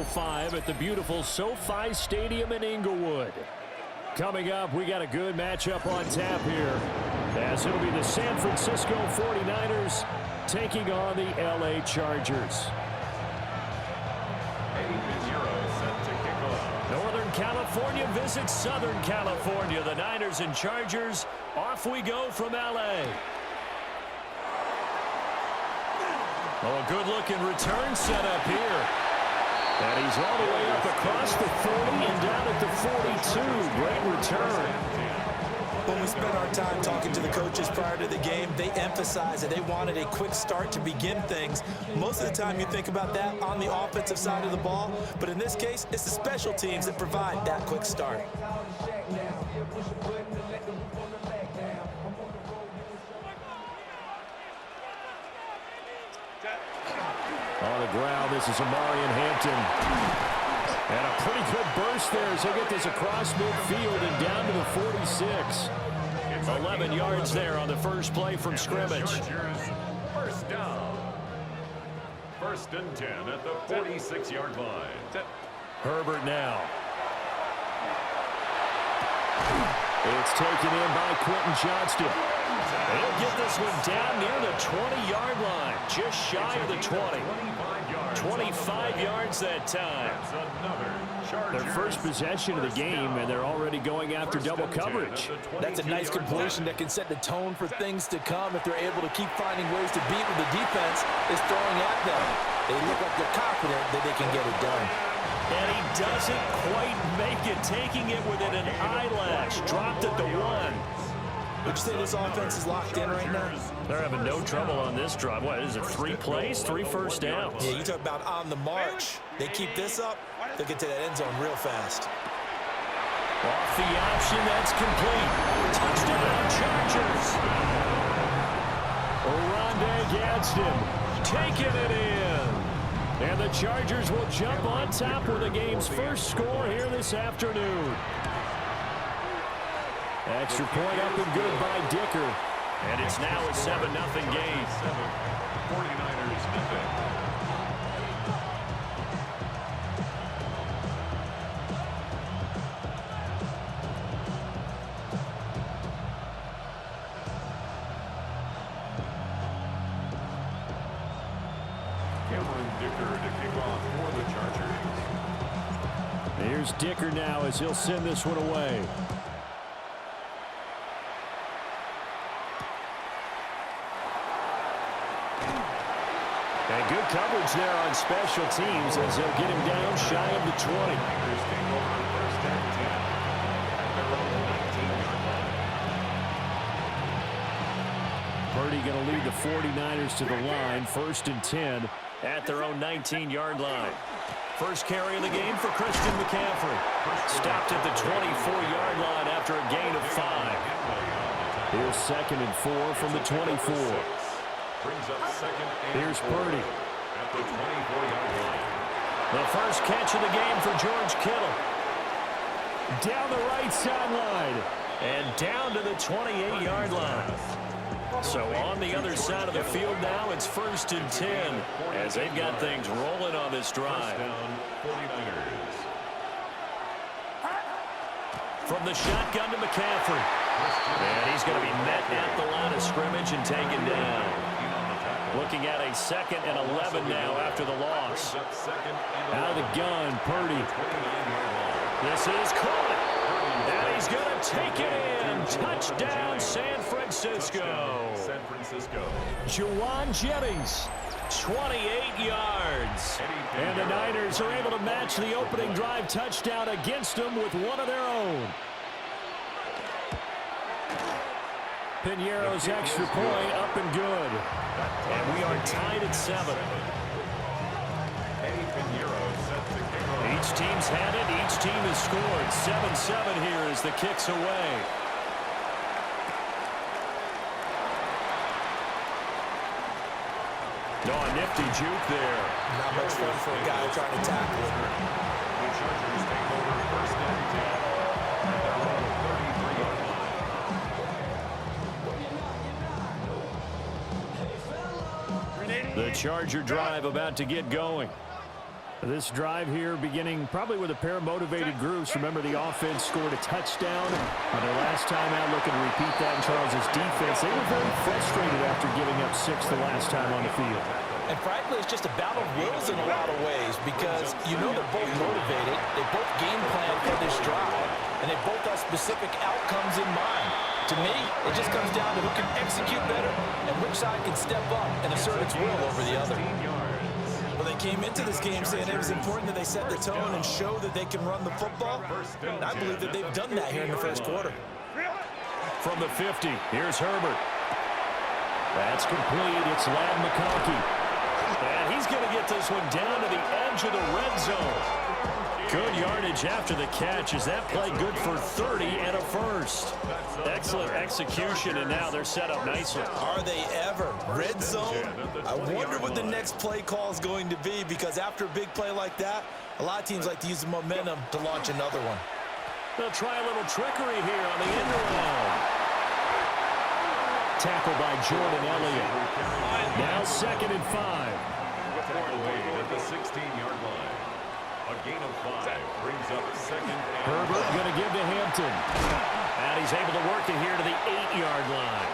5 at the beautiful SoFi Stadium in Inglewood. Coming up, we got a good matchup on tap here, as it'll be the San Francisco 49ers taking on the LA Chargers. Northern California visits Southern California. The Niners and Chargers, off we go from LA. Oh, a good-looking return set up here. And he's all the way up across the 30 and down at the 42. Great return. When we spent our time talking to the coaches prior to the game, they emphasized that they wanted a quick start to begin things. Most of the time you think about that on the offensive side of the ball, but in this case, it's the special teams that provide that quick start. On the ground, this is Amarian Hampton. And a pretty good burst there as they get this across midfield and down to the 46. 11 yards there on the first play from scrimmage. First down. 1st and 10 at the 46-yard line. Herbert now. It's taken in by Quentin Johnston. He'll get this one down near the 20-yard line, just shy of the 20. 25 yards that time. Their first possession of the game, and they're already going after double coverage. That's a nice completion that can set the tone for things to come if they're able to keep finding ways to beat what the defense is throwing at them. They look like they're confident that they can get it done. And he doesn't quite make it, taking it within an eyelash. Dropped at the 1. Would you say this offense is locked in right now? They're having no trouble on this drive. What is it, 3 plays, 3 first downs? Yeah, you talk about on the march. They keep this up, they'll get to that end zone real fast. Off the option, that's complete. Touchdown, Chargers. Oronde Gadsden taking it in. And the Chargers will jump on top with the game's first score here this afternoon. Extra point up and good by Dicker. And it's now a 7-0 game. 49ers defense. Dicker to kick off for the Chargers. Here's Dicker now as he'll send this one away. And good coverage there on special teams as they'll get him down shy of the 20. Purdy going to lead the 49ers to the line, 1st and 10 at their own 19-yard line. First carry of the game for Christian McCaffrey. Stopped at the 24-yard line after a gain of 5. Here's 2nd and 4 from the 24. Here's Purdy. At the 24-yard line. The first catch of the game for George Kittle. Down the right sideline and down to the 28-yard line. So on the other side of the field now, it's 1st and 10 as they've got things rolling on this drive. From the shotgun to McCaffrey. And he's going to be met at the line of scrimmage and taken down. Looking at a 2nd and 11 now after the loss. Out of the gun, Purdy. This is caught. And he's going to take it in. Touchdown, San Francisco. Juwan Jennings, 28 yards. And the Niners are able to match the opening drive touchdown against them with one of their own. Piñeiro's extra point up and good. And we are tied at 7. Each team's had it. Each team has scored. 7-7 here as the kick's away. Oh, a nifty juke there. Not much fun for a guy trying to tackle it. The Chargers take over 1st and 10. The Charger drive about to get going. This drive here beginning probably with a pair of motivated groups. Remember, the offense scored a touchdown on their last time out, looking to repeat that in Charles' defense. They were very frustrated after giving up 6 the last time on the field. And frankly, it's just a battle of wills in a lot of ways because you know they're both motivated, they both game plan for this drive, and they both have specific outcomes in mind. To me, it just comes down to who can execute better and which side can step up and assert its will over the other. Well, they came into this game saying it was important that they set the tone and show that they can run the football. And I believe that they've done that here in the first quarter. From the 50, here's Herbert. That's complete. It's Ladd McConkey. And he's going to get this one down to the edge of the red zone. Good yardage after the catch. Is that play good for 30 and a first? Excellent execution, and now they're set up nicely. Are they ever? Red zone? I wonder what the next play call is going to be, because after a big play like that, a lot of teams like to use the momentum to launch another one. They'll try a little trickery here on the end around. Tackled by Jordan Elliott. Now 2nd and 5. At the 16-yard line. A gain of 5 brings up 2nd and Herbert going to give to Hampton. And he's able to work it here to the 8-yard line.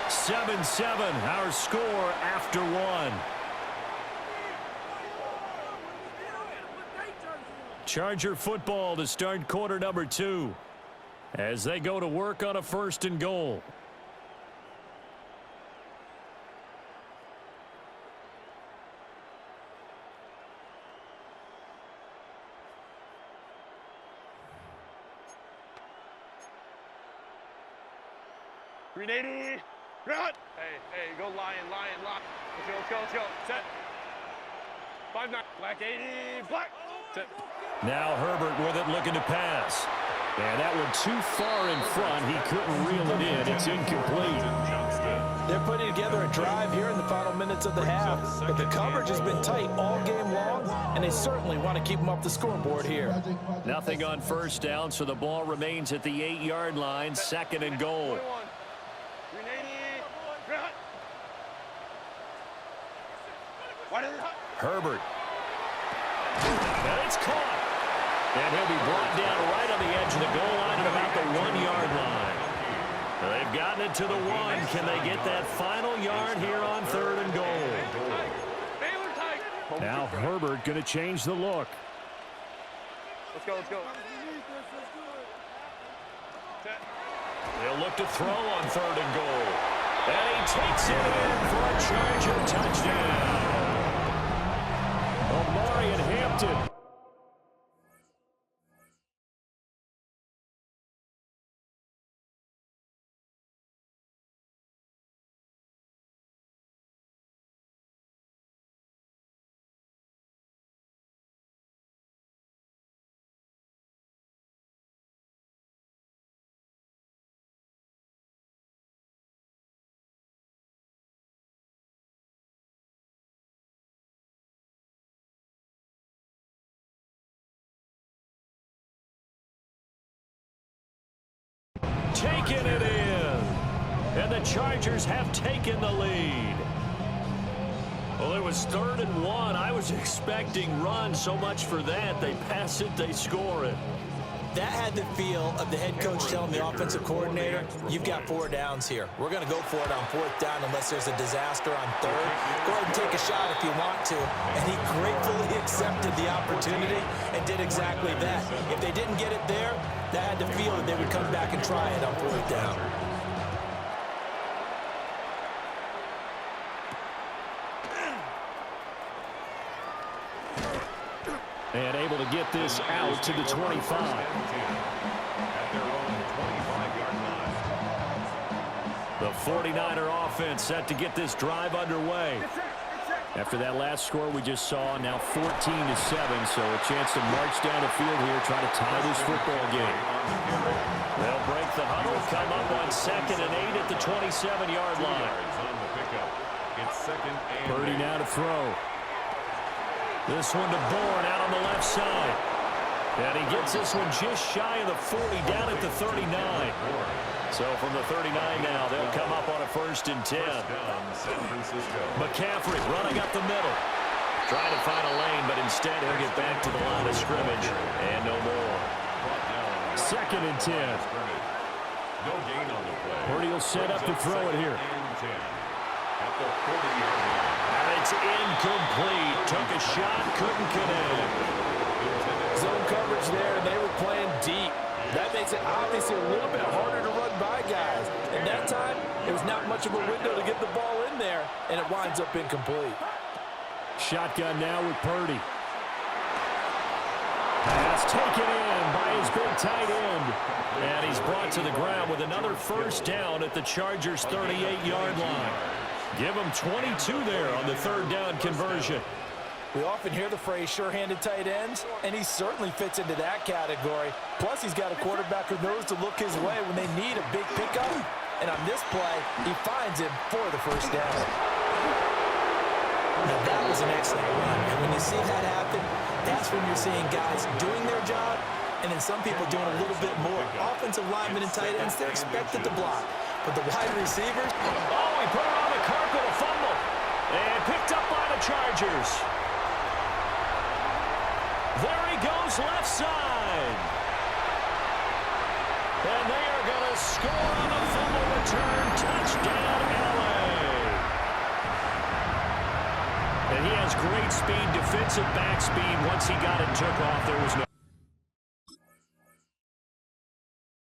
7-7, our score after 1. Charger football to start quarter number 2 as they go to work on a 1st and goal. Hey, go lion, lock. Let's go. Set. 5-9, black 80, black. Set. Now Herbert with it, looking to pass. And that one too far in front. He couldn't reel it in. It's incomplete. They're putting together a drive here in the final minutes of the half, but the coverage has been tight all game long, and they certainly want to keep them up the scoreboard here. Nothing on 1st down, so the ball remains at the 8-yard line, 2nd and goal. Herbert. And it's caught. And he'll be brought down right on the edge of the goal line at about the 1-yard line. They've gotten it to the 1. Can they get that final yard here on 3rd and goal? Now Herbert going to change the look. Let's go. They'll look to throw on 3rd and goal. And he takes it in for a Charger touchdown. Omarion Hampton. Taking it in. And the Chargers have taken the lead. Well, it was 3rd and 1. I was expecting run, so much for that. They pass it, they score it. That had the feel of the head coach telling the offensive coordinator, you've got 4 downs here. We're going to go for it on 4th down unless there's a disaster on 3rd. Go ahead and take a shot if you want to. And he gratefully accepted the opportunity and did exactly that. If they didn't get it there, that had the feel that they would come back and try it on 4th down. And able to get this out to the 25. The 49er offense set to get this drive underway. After that last score we just saw, now 14-7, so a chance to march down the field here, try to tie this football game. They'll break the huddle, come up on 2nd and 8 at the 27-yard line. Purdy now to throw. This one to Bourne out on the left side. And he gets this one just shy of the 40, down at the 39. So from the 39 now, they'll come up on a 1st and 10. McCaffrey running up the middle. Trying to find a lane, but instead he'll get back to the line of scrimmage. And no more. 2nd and 10. No gain on the play. Purdy will set up to throw it here. At the 40-yard line. And it's incomplete. Took a shot, couldn't connect. Zone coverage there, and they were playing deep. That makes it obviously a little bit harder to run by guys. And that time, there was not much of a window to get the ball in there, and it winds up incomplete. Shotgun now with Purdy. Pass taken in by his big tight end. And he's brought to the ground with another first down at the Chargers' 38-yard line. Give him 22 there on the 3rd down conversion. We often hear the phrase sure-handed tight ends, and he certainly fits into that category. Plus, he's got a quarterback who knows to look his way when they need a big pickup. And on this play, he finds him for the first down. Now, that was an excellent run. And when you see that happen, that's when you're seeing guys doing their job, and then some people doing a little bit more. Offensive linemen and tight ends, they're expected to block. But the wide receivers... Oh, he put it on the carpet, a fumble. And picked up by the Chargers. There he goes, left side. And they are going to score on the fumble return. Touchdown, LA. And he has great speed, defensive back speed. Once he got it and took off, there was no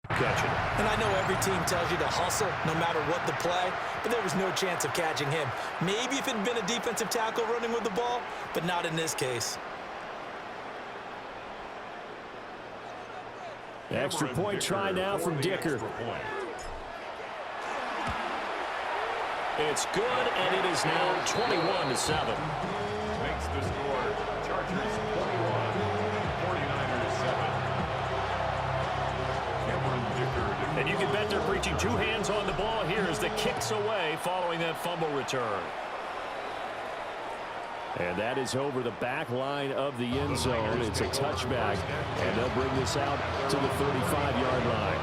catching. And I know every team tells you to hustle no matter what the play, but there was no chance of catching him. Maybe if it had been a defensive tackle running with the ball, but not in this case. Extra point try now from Dicker. It's good, and it is now 21-7. Makes the score. Chargers 21, 49ers 7. And you can bet they're preaching 2 hands on the ball here as the kick's away following that fumble return. And that is over the back line of the end zone. It's a touchback, and they'll bring this out to the 35-yard line.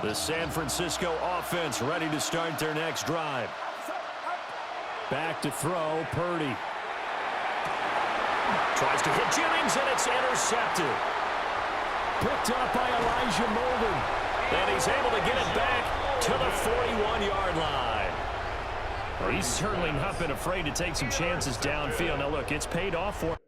The San Francisco offense ready to start their next drive. Back to throw, Purdy. Tries to hit Jennings, and it's intercepted. Picked up by Elijah Molden. And he's able to get it back to the 41-yard line. Well, he's certainly not been afraid to take some chances downfield. Now, look, it's paid off for him.